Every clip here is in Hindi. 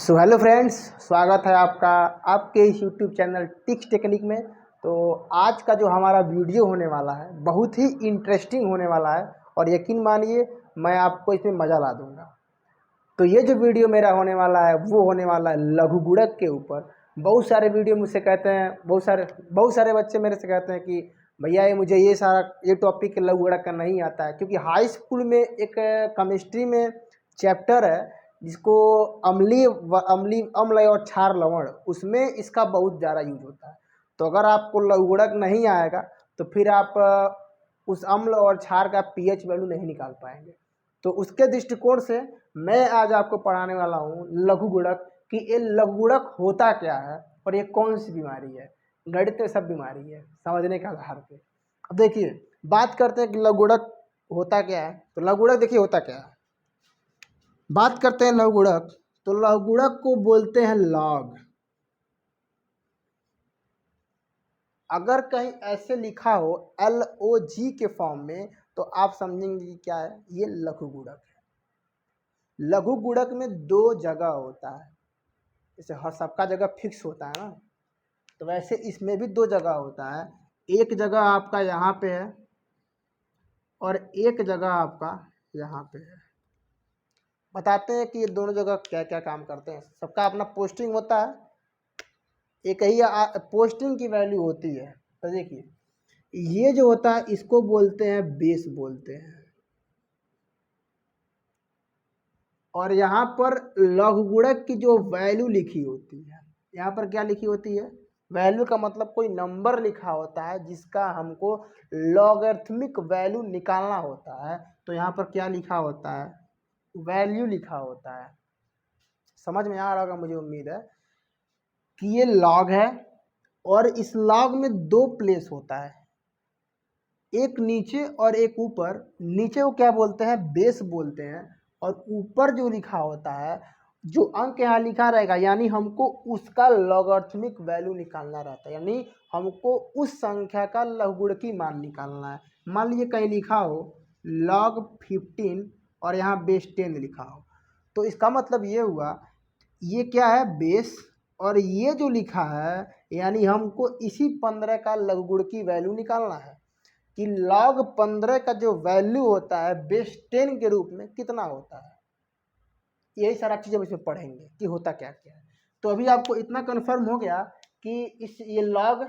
सो हेलो फ्रेंड्स, स्वागत है आपका आपके इस यूट्यूब चैनल टिक्स टेक्निक में। तो आज का जो हमारा वीडियो होने वाला है बहुत ही इंटरेस्टिंग होने वाला है और यकीन मानिए मैं आपको इसमें मज़ा ला दूंगा। तो ये जो वीडियो मेरा होने वाला है वो होने वाला है लघु गुणक के ऊपर। बहुत सारे वीडियो मुझसे कहते हैं, बहुत सारे बच्चे मेरे से कहते हैं कि भैया ये टॉपिक लघु गुणक का नहीं आता है, क्योंकि हाई स्कूल में एक केमिस्ट्री में चैप्टर है जिसको अम्ल और क्षार लवण, उसमें इसका बहुत ज़्यादा यूज होता है। तो अगर आपको लघु गुणक नहीं आएगा तो फिर आप उस अम्ल और क्षार का पीएच वैल्यू नहीं निकाल पाएंगे। तो उसके दृष्टिकोण से मैं आज आपको पढ़ाने वाला हूँ लघु गुणक, कि ये लघु गुणक होता क्या है और ये कौन सी बीमारी है। गणित में सब बीमारी है समझने के आधार पे। अब देखिए, बात करते हैं कि लघु गुणक होता क्या है। तो लघु गुणक देखिए होता क्या है। बात करते हैं लघु गुणक, तो लघु गुणक को बोलते हैं लॉग। अगर कहीं ऐसे लिखा हो LOG के फॉर्म में तो आप समझेंगे कि क्या है, ये लघु गुणक है। लघु गुणक में दो जगह होता है, जैसे हर सबका जगह फिक्स होता है ना, तो वैसे इसमें भी दो जगह होता है। एक जगह आपका यहाँ पे है और एक जगह आपका यहाँ पे है। बताते हैं कि ये दोनों जगह क्या क्या काम करते हैं। सबका अपना पोस्टिंग होता है, एक ही पोस्टिंग की वैल्यू होती है। तो देखिए, ये जो होता है इसको बोलते हैं बेस बोलते हैं, और यहाँ पर लघु गुणक की जो वैल्यू लिखी होती है, यहाँ पर क्या लिखी होती है, वैल्यू का मतलब कोई नंबर लिखा होता है जिसका हमको लॉगरिथमिक वैल्यू निकालना होता है। तो यहाँ पर क्या लिखा होता है, वैल्यू लिखा होता है। समझ में आ रहा होगा, मुझे उम्मीद है कि ये लॉग है और इस लॉग में दो प्लेस होता है, एक नीचे और एक ऊपर। नीचे को क्या बोलते हैं, बेस बोलते हैं, और ऊपर जो लिखा होता है, जो अंक यहाँ लिखा रहेगा, यानी हमको उसका लॉगरिथमिक वैल्यू निकालना रहता है, यानी हमको उस संख्या का लघुगुणकी मान निकालना है। मान लीजिए कहीं लिखा हो log 15 और यहाँ बेस 10 लिखा हो, तो इसका मतलब ये हुआ, ये क्या है बेस, और ये जो लिखा है यानी हमको इसी 15 का लघुगुणकी वैल्यू निकालना है कि log 15 का जो वैल्यू होता है बेस 10 के रूप में कितना होता है। यही सारा चीज़ हम इसमें पढ़ेंगे कि होता क्या क्या है। तो अभी आपको इतना कन्फर्म हो गया कि ये log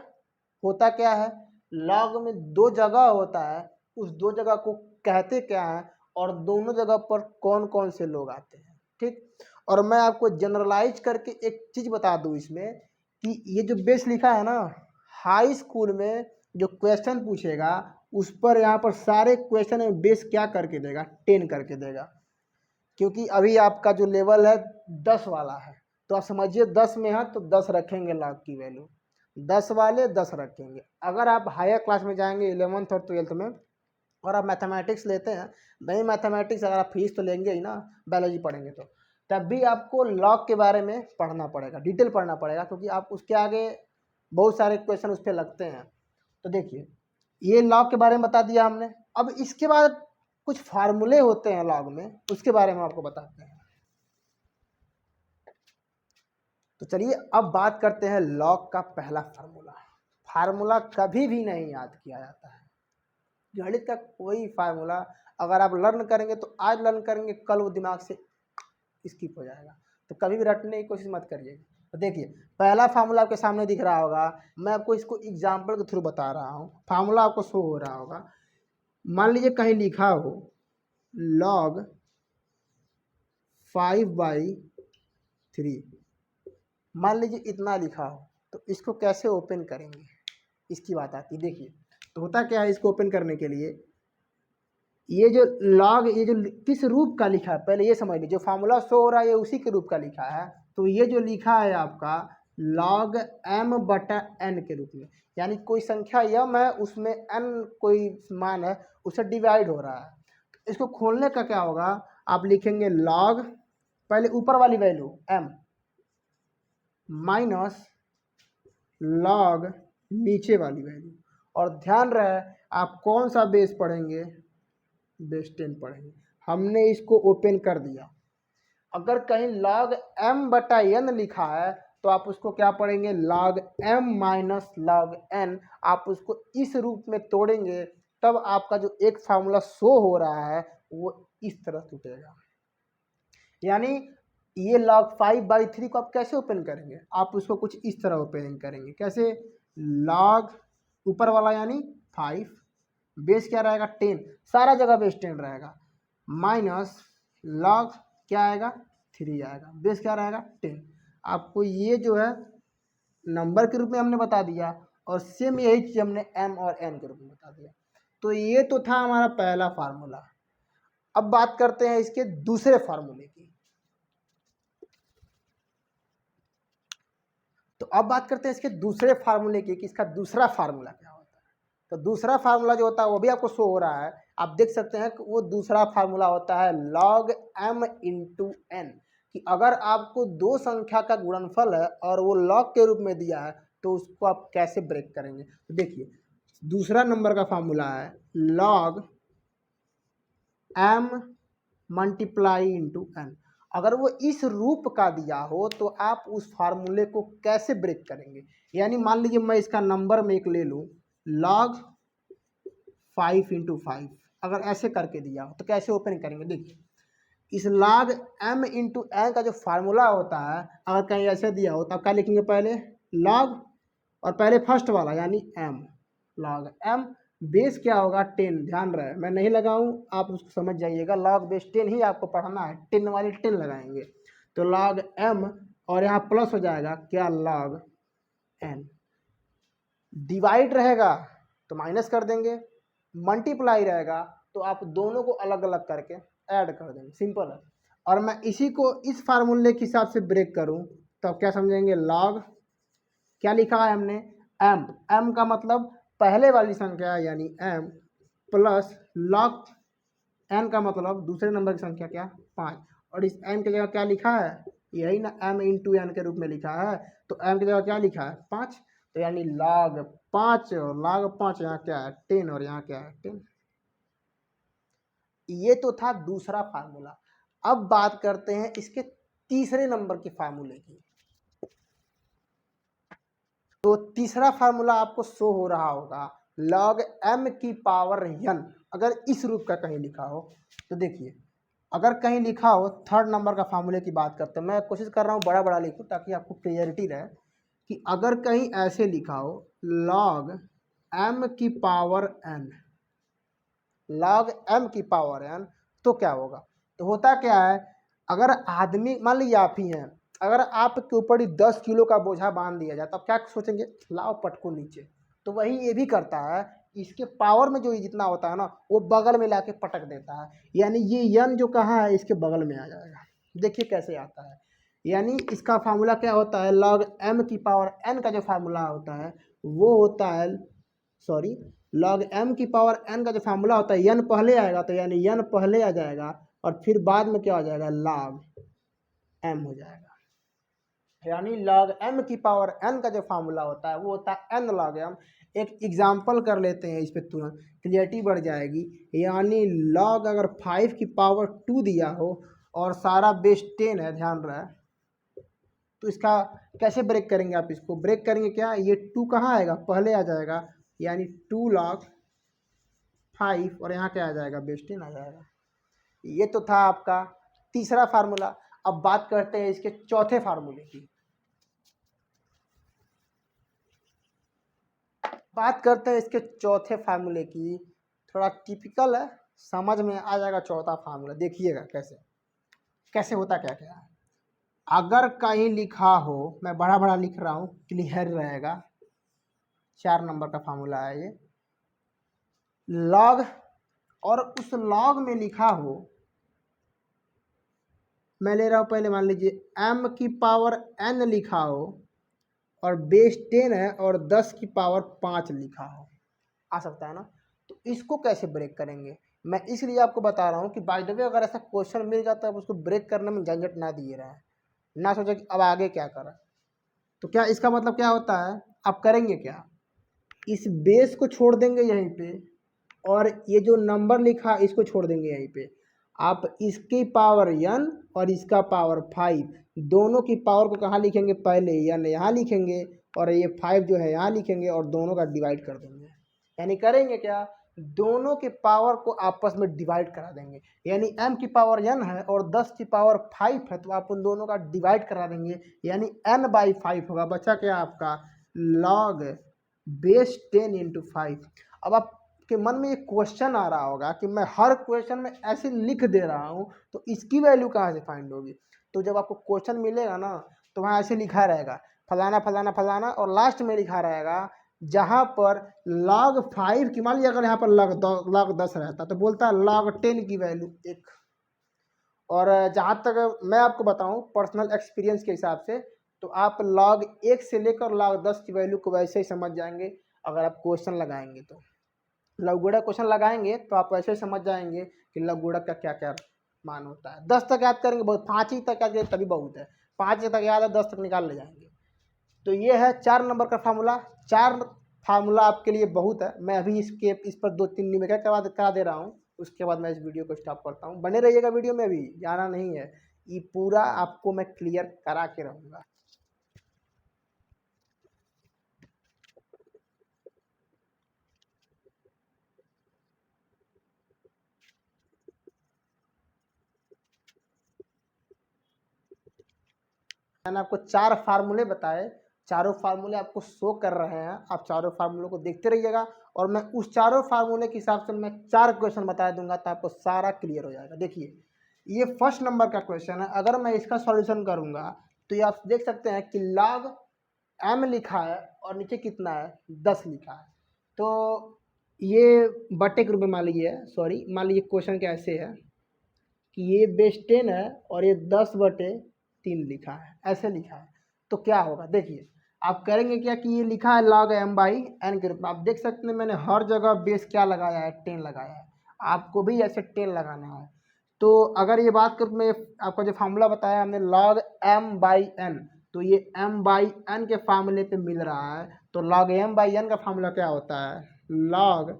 होता क्या है। log में दो जगह होता है, उस दो जगह को कहते क्या है और दोनों जगह पर कौन कौन से लोग आते हैं, ठीक। और मैं आपको जनरलाइज करके एक चीज़ बता दूं इसमें, कि ये जो बेस लिखा है ना, हाई स्कूल में जो क्वेश्चन पूछेगा उस पर यहाँ पर सारे क्वेश्चन में बेस क्या करके देगा, 10 करके देगा। क्योंकि अभी आपका जो लेवल है 10 वाला है, तो आप समझिए 10 में है तो 10 रखेंगे लॉग की वैल्यू, 10 वाले 10 रखेंगे। अगर आप हायर क्लास में जाएंगे 11th और 12th में और आप मैथमेटिक्स लेते हैं, नहीं मैथमेटिक्स अगर आप फीस तो लेंगे ही ना, बायोलॉजी पढ़ेंगे तो तब भी आपको लॉग के बारे में पढ़ना पड़ेगा, डिटेल पढ़ना पड़ेगा, क्योंकि आप उसके आगे बहुत सारे क्वेश्चन उस पर लगते हैं। तो देखिए, ये लॉग के बारे में बता दिया हमने। अब इसके बाद कुछ फार्मूले होते हैं लॉग में, उसके बारे में आपको बताते हैं। तो चलिए अब बात करते हैं लॉग का पहला फार्मूला। फार्मूला कभी भी नहीं याद किया जाता है, गणित का कोई फार्मूला अगर आप लर्न करेंगे तो आज लर्न करेंगे, कल वो दिमाग से स्किप हो जाएगा। तो कभी भी रटने की कोशिश मत करिएगा। तो देखिए, पहला फार्मूला आपके सामने दिख रहा होगा, मैं आपको इसको एग्जाम्पल के थ्रू बता रहा हूँ, फार्मूला आपको शो हो रहा होगा। मान लीजिए कहीं लिखा हो log 5/3, मान लीजिए इतना लिखा हो, तो इसको कैसे ओपन करेंगे, इसकी बात आती है। देखिए, तो होता क्या है, इसको ओपन करने के लिए ये जो log, ये जो किस रूप का लिखा है पहले ये समझ लीजिए। जो फार्मूला शो हो रहा है ये उसी के रूप का लिखा है। तो ये जो लिखा है आपका log m/n के रूप में, यानी कोई संख्या m है उसमें n कोई मान है, उससे डिवाइड हो रहा है। तो इसको खोलने का क्या होगा, आप लिखेंगे log, पहले ऊपर वाली वैल्यू m माइनस log नीचे वाली वैल्यू, और ध्यान रहे आप कौन सा बेस पढ़ेंगे, बेस 10 पढ़ेंगे। हमने इसको ओपन कर दिया, अगर कहीं log m बटा n लिखा है तो आप उसको क्या पढ़ेंगे, log m minus log n। आप उसको इस रूप में तोड़ेंगे तब आपका जो एक फार्मूला शो हो रहा है वो इस तरह टूटेगा। यानी ये log 5/3 को आप कैसे ओपन करेंगे, आप उसको कुछ इस तरह ओपन करेंगे। कैसे, log ऊपर वाला यानी 5, बेस क्या रहेगा 10, सारा जगह बेस 10 रहेगा, माइनस log क्या आएगा 3 आएगा, बेस क्या रहेगा 10। आपको ये जो है नंबर के रूप में हमने बता दिया और सेम यही चीज़ हमने m और n के रूप में बता दिया। तो ये तो था हमारा पहला फार्मूला। अब बात करते हैं इसके दूसरे फार्मूले की। तो अब बात करते हैं इसके दूसरे फार्मूले की कि इसका दूसरा फार्मूला क्या होता है। तो दूसरा फार्मूला जो होता है वो भी आपको शो हो रहा है, आप देख सकते हैं कि वो दूसरा फार्मूला होता है log m इंटू n। कि अगर आपको दो संख्या का गुणनफल है और वो log के रूप में दिया है तो उसको आप कैसे ब्रेक करेंगे। तो देखिए दूसरा नंबर का फार्मूला है log m multiply into n। अगर वो इस रूप का दिया हो तो आप उस फार्मूले को कैसे ब्रेक करेंगे। यानी मान लीजिए मैं इसका नंबर में एक ले लूँ log 5 इंटू 5, अगर ऐसे करके दिया हो तो कैसे ओपन करेंगे। देखिए इस log m इंटू n का जो फार्मूला होता है अगर कहीं ऐसे दिया हो तो आप क्या लिखेंगे, पहले log और पहले फर्स्ट वाला यानी m, log m बेस क्या होगा 10। ध्यान रहे मैं नहीं लगाऊं, आप उसको समझ जाइएगा, log बेस 10 ही आपको पढ़ना है, 10 वाली 10 लगाएंगे तो log m और यहाँ प्लस हो जाएगा क्या log n। डिवाइड रहेगा तो माइनस कर देंगे, मल्टीप्लाई रहेगा तो आप दोनों को अलग अलग करके ऐड कर देंगे, सिंपल है। और मैं इसी को इस फार्मूले के हिसाब से ब्रेक करूं तो आप क्या समझेंगे, log क्या लिखा है हमने m, m का मतलब पहले वाली संख्या यानी m प्लस log n का मतलब दूसरे नंबर की संख्या क्या 5, और इस m की जगह क्या लिखा है, यही ना m इंटू n के रूप में लिखा है, तो m की जगह क्या लिखा है 5, तो यानी log 5 और log 5 यहाँ क्या है 10 और यहाँ क्या है 10। ये तो था दूसरा फार्मूला। अब बात करते हैं इसके तीसरे नंबर के फार्मूले की। तो तीसरा फार्मूला आपको शो हो रहा होगा log m की पावर n। अगर इस रूप का कहीं लिखा हो तो देखिए, अगर कहीं लिखा हो थर्ड नंबर का फार्मूले की बात करते हैं, मैं कोशिश कर रहा हूँ बड़ा बड़ा लिखूँ ताकि आपको क्लियरिटी रहे कि अगर कहीं ऐसे लिखा हो log m की पावर n, log m की पावर n, तो क्या होगा। तो होता क्या है, अगर आदमी मान लीजिए आप ही हैं, अगर आपके ऊपर ही 10 किलो का बोझा बांध दिया जाए तो आप क्या सोचेंगे, लाओ पटको नीचे। तो वही ये भी करता है, इसके पावर में जो जितना होता है ना वो बगल में लाके पटक देता है, यानी ये यन जो कहाँ है इसके बगल में आ जाएगा। देखिए कैसे आता है, यानी इसका फार्मूला क्या होता है, log m की पावर n का जो फार्मूला होता है वो होता है, सॉरी, log m की पावर n का जो फार्मूला होता है n पहले आएगा तो यानी n पहले आ जाएगा और फिर बाद में क्या हो जाएगा log m हो जाएगा। यानी log m की पावर n का जो फार्मूला होता है वो होता है n log m। एक एग्जाम्पल कर लेते हैं, इस पे तुरंत क्लियरिटी बढ़ जाएगी। यानी log अगर 5 की पावर 2 दिया हो और सारा बेस 10 है, ध्यान रहे, तो इसका कैसे ब्रेक करेंगे, आप इसको ब्रेक करेंगे क्या, ये 2 कहाँ आएगा पहले आ जाएगा, यानी 2 log 5 और यहाँ क्या आ जाएगा बेस 10 आ जाएगा। ये तो था आपका तीसरा फार्मूला। अब बात करते हैं इसके चौथे फार्मूले की। बात करते हैं इसके चौथे फार्मूले की, थोड़ा टिपिकल है, समझ में आ जाएगा चौथा फार्मूला। देखिएगा कैसे कैसे होता क्या क्या है। अगर कहीं लिखा हो, मैं बड़ा बड़ा लिख रहा हूँ क्लियर रहेगा, 4 नंबर का फार्मूला है ये, log और उस log में लिखा हो, मैं ले रहा हूँ पहले मान लीजिए m की पावर n लिखा हो और बेस 10 है और 10 की पावर 5 लिखा हो, आ सकता है ना। तो इसको कैसे ब्रेक करेंगे, मैं इसलिए आपको बता रहा हूँ कि बाय द वे अगर ऐसा क्वेश्चन मिल जाता है आप उसको ब्रेक करने में झंझट ना दिए रहे, ना सोचे कि अब आगे क्या करें। तो क्या इसका मतलब क्या होता है, आप करेंगे क्या, इस बेस को छोड़ देंगे यहीं पे और ये जो नंबर लिखा इसको छोड़ देंगे यहीं पे। आप इसकी पावर n और इसका पावर 5 दोनों की पावर को कहाँ लिखेंगे, पहले n यहाँ लिखेंगे और ये 5 जो है यहाँ लिखेंगे और दोनों का डिवाइड कर देंगे। यानी करेंगे क्या, दोनों के पावर को आपस में डिवाइड करा देंगे। यानी m की पावर n है और 10 की पावर 5 है, तो आप उन दोनों का डिवाइड करा देंगे, यानी n/5 होगा। बचा क्या आपका log बेस 10 × 5। अब आपके मन में एक क्वेश्चन आ रहा होगा कि मैं हर क्वेश्चन में ऐसे लिख दे रहा हूँ तो इसकी वैल्यू कहाँ से फाइंड होगी। तो जब आपको क्वेश्चन मिलेगा ना तो वहाँ ऐसे लिखा रहेगा फलाना फलाना फलाना और लास्ट में लिखा रहेगा जहाँ पर log 5 की, मान लीजिए अगर यहाँ पर log 10 रहता तो बोलता है log 10 की वैल्यू 1। और जहाँ तक मैं आपको बताऊँ पर्सनल एक्सपीरियंस के हिसाब से, तो आप log 1 से लेकर log 10 की वैल्यू को वैसे ही समझ जाएंगे। अगर आप क्वेश्चन लगाएंगे तो लघुगुणक क्वेश्चन लगाएंगे तो आप वैसे ही समझ जाएंगे कि लघुगुणक का क्या क्या मान होता है। 10 तक याद करेंगे बहुत, 5 ही तक याद करेंगे तभी बहुत है, 5 तक याद है 10 तक निकाल ले जाएंगे। तो ये है 4 नंबर का फार्मूला। 4 फार्मूला आपके लिए बहुत है। मैं अभी इस पर 2-3 निमेट करा दे रहा हूँ, उसके बाद मैं इस वीडियो को स्टॉप करता हूँ। बने रहिएगा वीडियो में, भी जाना नहीं है, ये पूरा आपको मैं क्लियर करा के रहूँगा। मैंने आपको 4 फार्मूले बताए, चारों फार्मूले आपको शो कर रहे हैं, आप चारों फार्मूलों को देखते रहिएगा और मैं उस चारों फार्मूले के हिसाब से मैं 4 क्वेश्चन बता दूंगा तो आपको सारा क्लियर हो जाएगा। देखिए ये फर्स्ट नंबर का क्वेश्चन है, अगर मैं इसका सॉल्यूशन करूंगा तो ये आप देख सकते हैं कि log m लिखा है और नीचे कितना है 10 लिखा है। तो ये बटे के रूप में मान लीजिए क्वेश्चन कैसे है कि ये बेस 10 है और ये 10/3 लिखा है, ऐसे लिखा है। तो क्या होगा, देखिए आप करेंगे क्या कि ये लिखा है log m/n के रूप में। आप देख सकते हैं मैंने हर जगह बेस क्या लगाया है, 10 लगाया है। आपको भी ऐसे 10 लगाना है। तो अगर ये बात करूँ, मैं आपका जो फार्मूला बताया हमने log m/n, तो ये m/n के फार्मूले पे मिल रहा है। तो log m/n का फार्मूला क्या होता है, log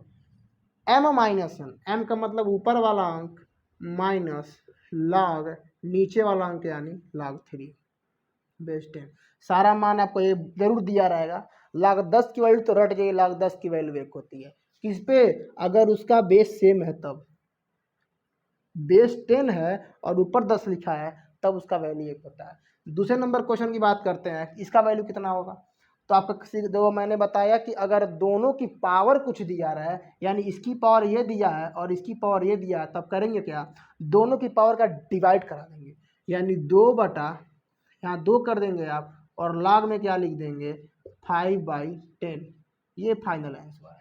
m-n, m का मतलब ऊपर वाला अंक माइनस log नीचे वाला अंक यानी log 3 बेस 10। सारा मान आपको ये जरूर दिया रहेगा। log 10 की वैल्यू तो रट जाइए, log 10 की वैल्यू 1 होती है। किस पे, अगर उसका बेस सेम है तब, बेस 10 है और ऊपर 10 लिखा है तब उसका वैल्यू 1 होता है। दूसरे नंबर क्वेश्चन की बात करते हैं, इसका वैल्यू कितना होगा। तो आपको दो मैंने बताया कि अगर दोनों की पावर कुछ दिया रहा है, यानी इसकी पावर ये दिया है और इसकी पावर ये दिया है, तब करेंगे क्या, दोनों की पावर का डिवाइड करा देंगे। यानी 2 बटा यहाँ 2 कर देंगे आप और log में क्या लिख देंगे 5/10। ये फाइनल आंसर है,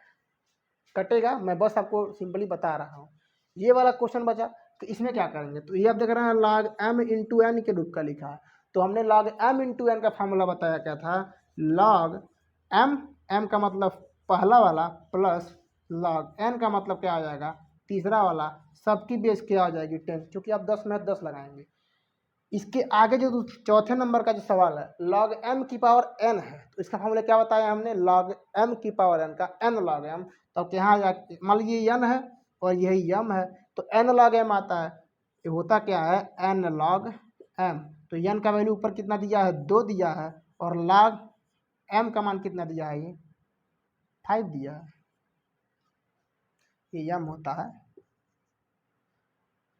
कटेगा। मैं बस आपको सिंपली बता रहा हूँ। ये वाला क्वेश्चन बचा, तो इसमें क्या करेंगे, तो ये आप देख रहे हैं log m × n के रूप का लिखा है। तो हमने log m × n का फार्मूला बताया क्या था, log m का मतलब पहला वाला प्लस log n का मतलब क्या आ जाएगा तीसरा वाला, सबकी बेस क्या आ जाएगी 10, क्योंकि आप 10 में 10 लगाएंगे। इसके आगे जो चौथे नंबर का जो सवाल है log m की पावर n है, तो इसका फार्मूला क्या बताया हमने, log m की पावर n का n log m। तो यहाँ जाके मान लीजिए n है और यही m है, तो n log m आता है। ये होता क्या है n log m। तो n का वैल्यू ऊपर कितना दिया है 2 दिया है और log m का मान कितना दिया है, ये 5 दिया है, ये m होता है।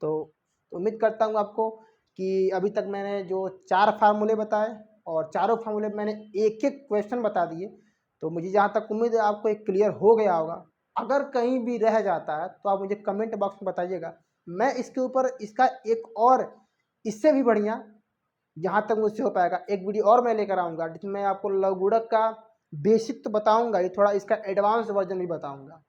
तो उम्मीद करता हूँ आपको कि अभी तक मैंने जो 4 फार्मूले बताए और चारों फार्मूले मैंने एक एक क्वेश्चन बता दिए, तो मुझे जहाँ तक उम्मीद है आपको एक क्लियर हो गया होगा। अगर कहीं भी रह जाता है तो आप मुझे कमेंट बॉक्स में बताइएगा, मैं इसके ऊपर इसका एक और इससे भी बढ़िया जहाँ तक मुझसे हो पाएगा एक वीडियो और मैं लेकर आऊँगा, जिसमें मैं आपको लघुगुणक का बेसिक तो बताऊँगा ही, थोड़ा इसका एडवांस वर्जन भी बताऊँगा।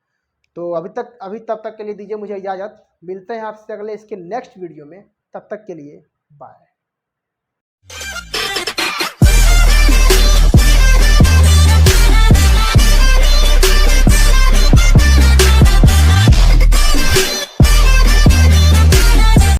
तो अभी तब तक के लिए दीजिए मुझे इजाज़त। मिलते हैं आपसे अगले इसके नेक्स्ट वीडियो में, तब तक के लिए बाय।